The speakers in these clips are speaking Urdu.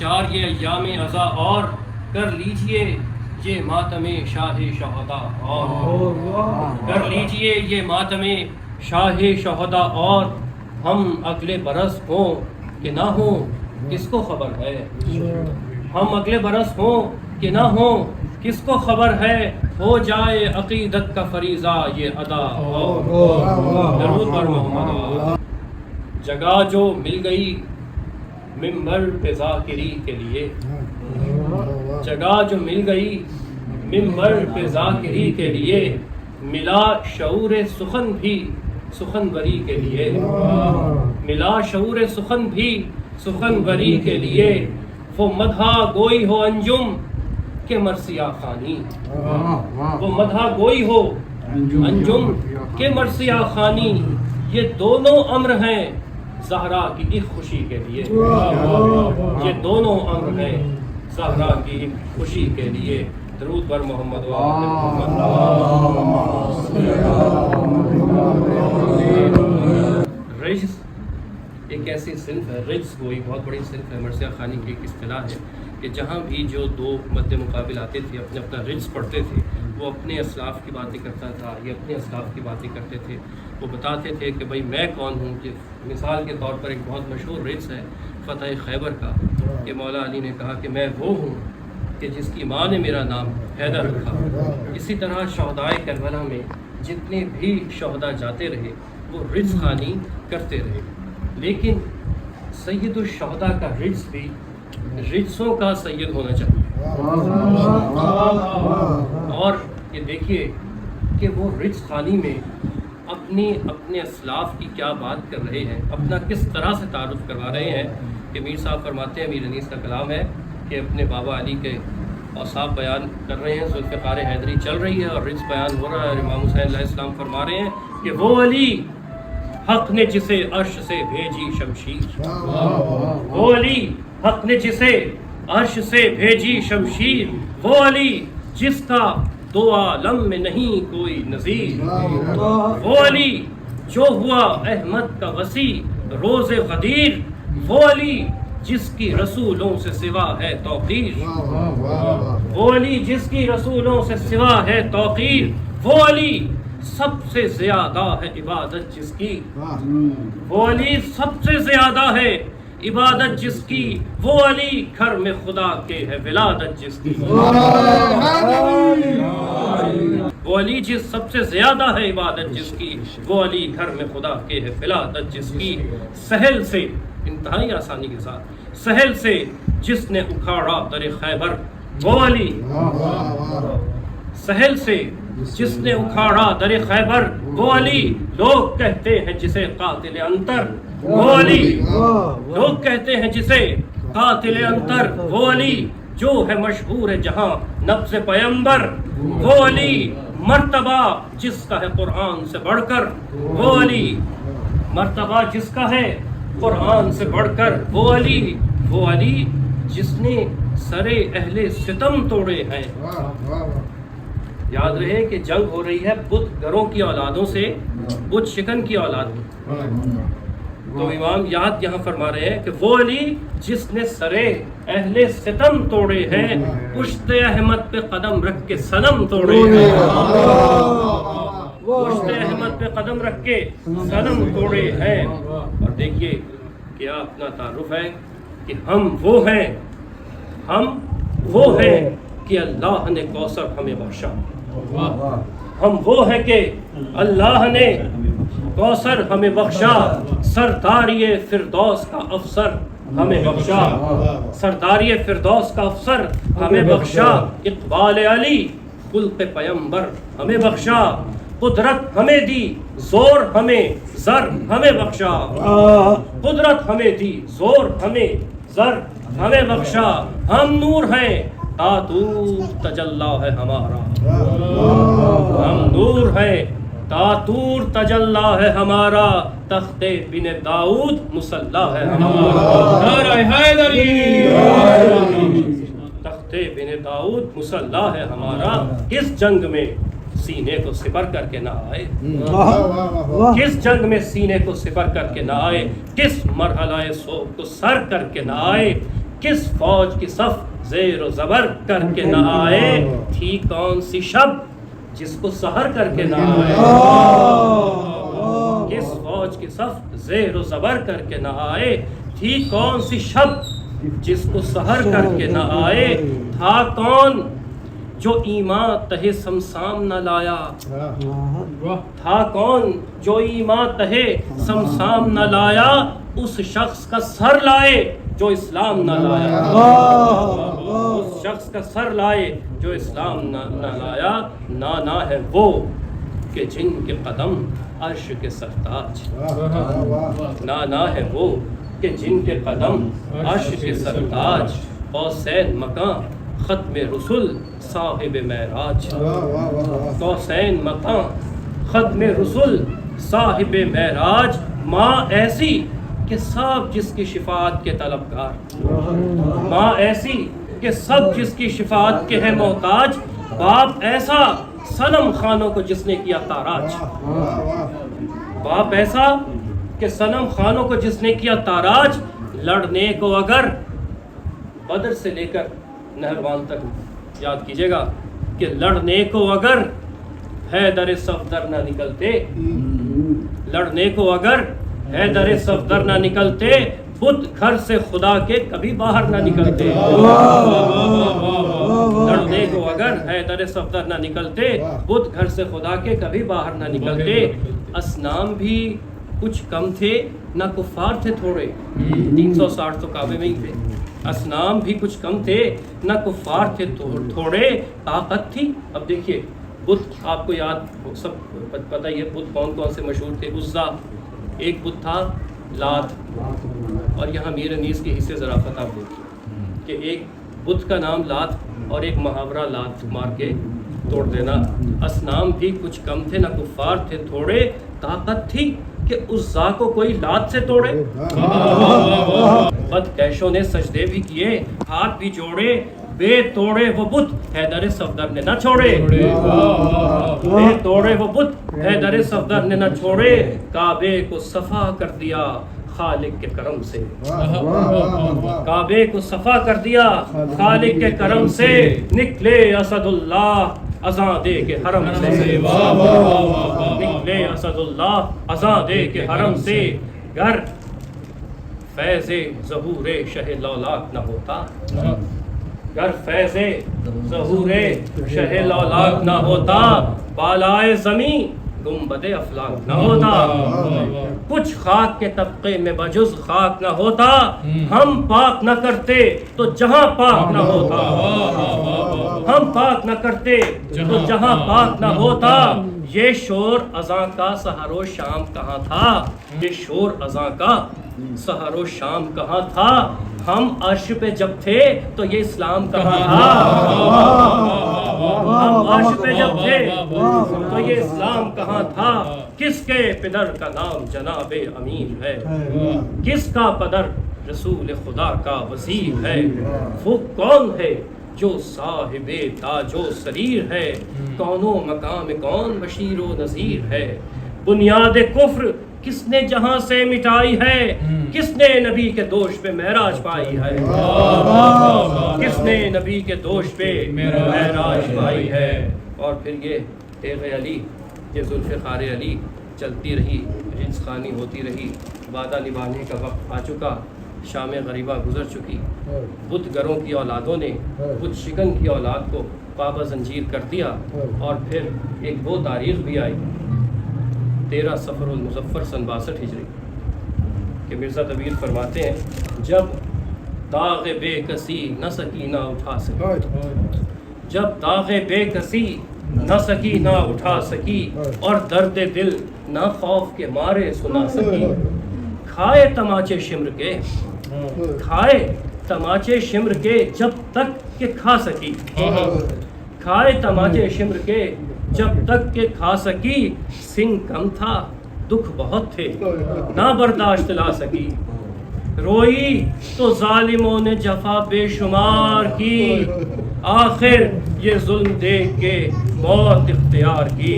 گزار یہ ایام ازا اور کر لیجئے یہ ماتم شاہ شہدا اور کر لیجئے یہ ماتم شاہ شہدا اور ہم اگلے برس ہوں کہ نہ ہوں کس کو خبر ہے ہم اگلے برس ہوں کہ نہ ہوں کس کو خبر ہے ہو جائے عقیدت کا فریضہ یہ ادا درود پر محمد جگہ جو مل گئی ممبر پہ ذاکری کے لیے جگہ جو مل گئی ممبر پہ ذاکری کے لیے ملا شعور سخن بھی سخنوری کے لیے ملا شعور سخن بھی سخنوری کے لیے وہ مدحا گوئی ہو انجم کے مرثیہ خوانی وہ مدحا گوئی ہو انجم کے مرثیہ خوانی یہ دونوں امر ہیں زہرا کی ایک خوشی کے لیے یہ دونوں امر ہیں زہرا کی ایک خوشی کے لیے درود بر محمد و آل محمد رجز ایک ایسی صنف ہے رجز کوئی بہت بڑی صنف ہے مرثیہ خوانی کی ایک اصطلاح ہے کہ جہاں بھی جو دو مد مقابل آتے تھے اپنے اپنا رجز پڑھتے تھے وہ اپنے اسلاف کی باتیں کرتا تھا یہ اپنے اسلاف کی باتیں کرتے تھے وہ بتاتے تھے کہ بھائی میں کون ہوں کہ مثال کے طور پر ایک بہت مشہور رجز ہے فتح خیبر کا کہ مولا علی نے کہا کہ میں وہ ہوں کہ جس کی ماں نے میرا نام حیدر رکھا اسی طرح شہدائے کربلا میں جتنے بھی شہداء جاتے رہے وہ رجز خوانی کرتے رہے لیکن سید الشہداء کا رجز بھی رجزوں کا سید ہونا چاہیے اور یہ دیکھیے کہ وہ رجز خوانی میں اپنے اسلاف کی کیا بات کر رہے ہیں اپنا کس طرح سے تعارف کروا رہے ہیں کہ میر صاحب فرماتے ہیں میر انیس کا کلام ہے کہ اپنے بابا علی کے اوصاف بیان کر رہے ہیں ذوالفقار حیدری چل رہی ہے اور رجز بیان ہو رہا ہے اور امام حسین علیہ السلام فرما رہے ہیں کہ وہ علی حق نے جسے عرش سے بھیجی شمشیر وہ علی حق نے جسے عرش سے بھیجی شمشیر وہ علی جس کا دو عالم میں نہیں کوئی نظیر وہ علی جو ہوا احمد کا وسیع روز غدیر وہ علی جس کی رسولوں سے سوا ہے توقیر وہ علی جس کی رسولوں سے سوا ہے توقیر وہ علی سب سے زیادہ ہے عبادت جس کی وہ علی سب سے زیادہ ہے عبادت جس کی وہ علی گھر میں خدا کے ہے ولادت جس کی وہ علی جس سب سے زیادہ ہے عبادت جس کی وہ علی گھر میں خدا کے ہے ولادت جس کی سہل سے انتہائی آسانی کے ساتھ سہل سے جس نے اکھاڑا در خیبر وہ علی سہل سے جس نے اکھاڑا در خیبر وہ علی لوگ کہتے ہیں جسے قاتل انتر وہ علی لوگ کہتے ہیں جسے قاتل انتر وہ علی جو ہے مشہور ہے جہاں نبض پیمبر وہ علی مرتبہ جس کا ہے قرآن سے بڑھ کر وہ علی مرتبہ جس کا ہے قرآن سے بڑھ کر وہ علی جس نے سرے اہل ستم توڑے ہیں یاد رہے کہ جنگ ہو رہی ہے بت گروں کی اولادوں سے بت شکن کی اولاد تو امام یاد یہاں فرما رہے ہیں کہ وہ علی جس نے سرے اہل ستم توڑے ہیں پشت احمد پہ قدم رکھ کے صنم توڑے ہیں پشت احمد پہ قدم رکھ کے صنم توڑے ہیں اور دیکھیے کیا اپنا تعارف ہے کہ ہم وہ ہیں کہ اللہ نے کوثر ہمیں بخشا ہم وہ ہیں کہ اللہ نے کوثر ہمیں بخشا سرداری فردوس کا افسر ہمیں بخشا سرداری فردوس کا افسر ہمیں بخشا اقبال علی خلق پیمبر ہمیں بخشا قدرت ہمیں دی زور ہمیں زر ہمیں بخشا قدرت ہمیں دی زور ہمیں زر ہمیں بخشا ہم نور ہیں تاتور تجلا ہے ہمارا ہم نور ہیں تاتور تجلا ہے ہمارا تخت بن داؤد مسلح ہے ہمارا تخت بن داؤد مسلح ہے ہمارا کس جنگ میں سینے کو سپر کر کے نہ آئے کس جنگ میں سینے کو سپر کر کے نہ آئے کس مرحلہ صوب کو سر کر کے نہ آئے کس فوج کی صف زیر و زبر کر کے نہ آئے، تھی کون سی شب جس کو سحر کر کے نہ آئے، کس فوج کی صف زیر و زبر کر کے نہ آئے، تھی کون سی شب جس کو سحر کر کے نہ آئے، تھا کون جو ایمان تہے سمسام نہ لایا، تھا کون جو ایمان تہے سمسام نہ لایا، اس شخص کا سر لائے جو اسلام نہ لایا، اس شخص کا سر لائے جو اسلام نہ لایا، نانا ہے وہ کہ جن کے قدم عرش کے سرتاج، نانا ہے وہ کہ جن کے قدم عرش کے سرتاج، قوسین مکان ختم رسول صاحب معراج، قوسین مکان ختم رسول صاحب معراج، ماں ایسی کہ سب جس کی شفاعت کے طلبگار، ماں ایسی کہ سب جس کی شفاعت کے ہیں محتاج، باپ ایسا صنم خانوں کو جس نے کیا تاراج، باپ ایسا کہ صنم خانوں کو جس نے کیا تاراج، لڑنے کو اگر بدر سے لے کر نہروان تک یاد کیجئے گا کہ لڑنے کو اگر حیدر صفدر نہ نکلتے، لڑنے کو اگر حیدر صفدر نہ نکلتے، بت گھر سے خدا کے کبھی باہر نہ نکلتے، لڑنے کو اگر حیدر صفدر نہ نکلتے، بت گھر سے خدا کے کبھی باہر نہ نکلتے، اصنام بھی کچھ کم تھے نہ کفار تھے تھوڑے، 360 تو کعبے میں ہی تھے، اصنام بھی کچھ کم تھے نہ کفار تھے تھوڑے، طاقت تھی۔ اب دیکھیے بت آپ کو یاد سب پتہ ہی ہے، بت کون کون سے مشہور تھے، عزا ایک بت تھا، لات، اور یہاں میر انیس کے حصے ذرافت آپ دیکھیے کہ ایک بت کا نام لات اور ایک محاورہ لات مار کے توڑ دینا، اصنام بھی کچھ کم تھے نہ کفار تھے تھوڑے، طاقت تھی کہ عزا کو کوئی لات سے توڑے، بدکیشوں نے سجدے بھی کیے، ہاتھ بھی جوڑے، بے توڑے وہ بت حیدر صفدر نے نہ چھوڑے، بے توڑے وہ بت حیدر صفدر نے نہ چھوڑے، کعبے کو صفا کر دیا خالق کے کرم سے، کعبے کو صفا کر دیا خالق کے کرم سے، نکلے اسد اللہ اذاں دے کے حرم سے، نکلے اسد اللہ اذاں دے کے حرم سے، گر فیض ظہور شہ لولاک نہ ہوتا، گر فیض ظہور شہ لولاک نہ ہوتا، بالائے زمین گنبد افلاک نہ ہوتا، کچھ خاک کے طبقے میں بجز خاک نہ ہوتا، ہم پاک نہ کرتے تو جہاں پاک نہ ہوتا، ہم پاک نہ کرتے تو جہاں پاک نہ ہوتا، یہ شور اذاں کا سحر و شام کہاں تھا، یہ شور اذاں کا سحر و شام کہاں تھا، ہم عرش پہ جب تھے تو یہ اسلام کہاں تھا، ہم عرش پہ جب تھے تو یہ اسلام کہاں تھا، کس کے پدر کا نام جناب امین ہے، کس کا پدر رسول خدا کا وزیر ہے، وہ کون ہے جو صاحب تاج و سریر ہے، کون و مقام کون بشیر و نذیر ہے، بنیاد کفر کس نے جہاں سے مٹائی ہے، کس نے نبی کے دوش پہ معراج پائی ہے، کس نے نبی کے دوش پہ معراج پائی ہے، اور پھر یہ تیغ علی، یہ ذوالفقار علی چلتی رہی، جنس خوانی ہوتی رہی، وعدہ نبھانے کا وقت آ چکا، شام غریبہ گزر چکی، بت گروں کی اولادوں نے بت شکن کی اولاد کو پابہ زنجیر کر دیا، اور پھر ایک وہ تاریخ بھی آئی 13 صفر المظفر سن 62 ہجری کہ مرزا طویل فرماتے ہیں جب داغ بے کسی نہ سکینہ اٹھا سکی، جب داغ بے کسی نہ سکینہ اٹھا سکی، اور درد دل نہ خوف کے مارے سنا سکی، کھائے تماچے شمر کے، کھائے تماچے شمر کے جب تک کہ کھا سکی، کھائے تماچے شمر کے جب تک کہ کھا سکی، سنگ کم تھا دکھ بہت تھے نہ برداشت لا سکی، روئی تو ظالموں نے جفا بے شمار کی، آخر یہ ظلم دیکھ کے موت اختیار کی،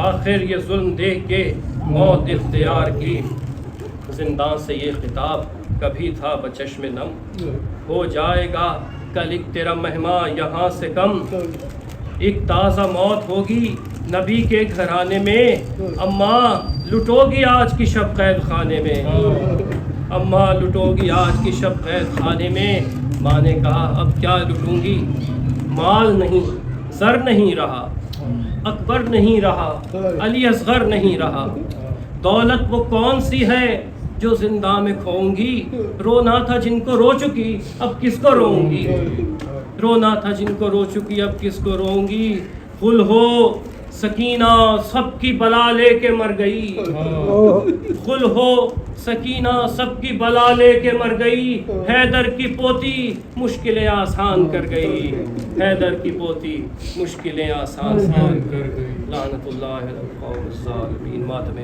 آخر یہ ظلم دیکھ کے موت اختیار کی، زندان سے یہ خطاب کبھی تھا بچشم نم، ہو جائے گا کل ایک تیرا مہمان یہاں سے کم، ایک تازہ موت ہوگی نبی کے گھرانے میں، اماں لٹو گی آج کی شب قید خانے میں، اماں لٹو گی آج کی شب قید خانے میں۔ ماں نے کہا اب کیا لٹوں گی، مال نہیں، زر نہیں رہا، اکبر نہیں رہا، علی اصغر نہیں رہا، دولت وہ کون سی ہے جو زندہ میں کھوؤں گی، رونا تھا جن کو رو چکی اب کس کو روؤں گی، رونا تھا جن کو رو چکی اب کس کو روؤں گی، قل ہو سکینہ سب کی بلا لے کے مر گئی، قل ہو سکینہ سب کی بلا لے کے مر گئی، حیدر کی پوتی مشکلیں آسان کر گئی، حیدر کی پوتی مشکلیں آسان کر گئی، لعنت اللہ علی القوم الظالمین۔ ماتم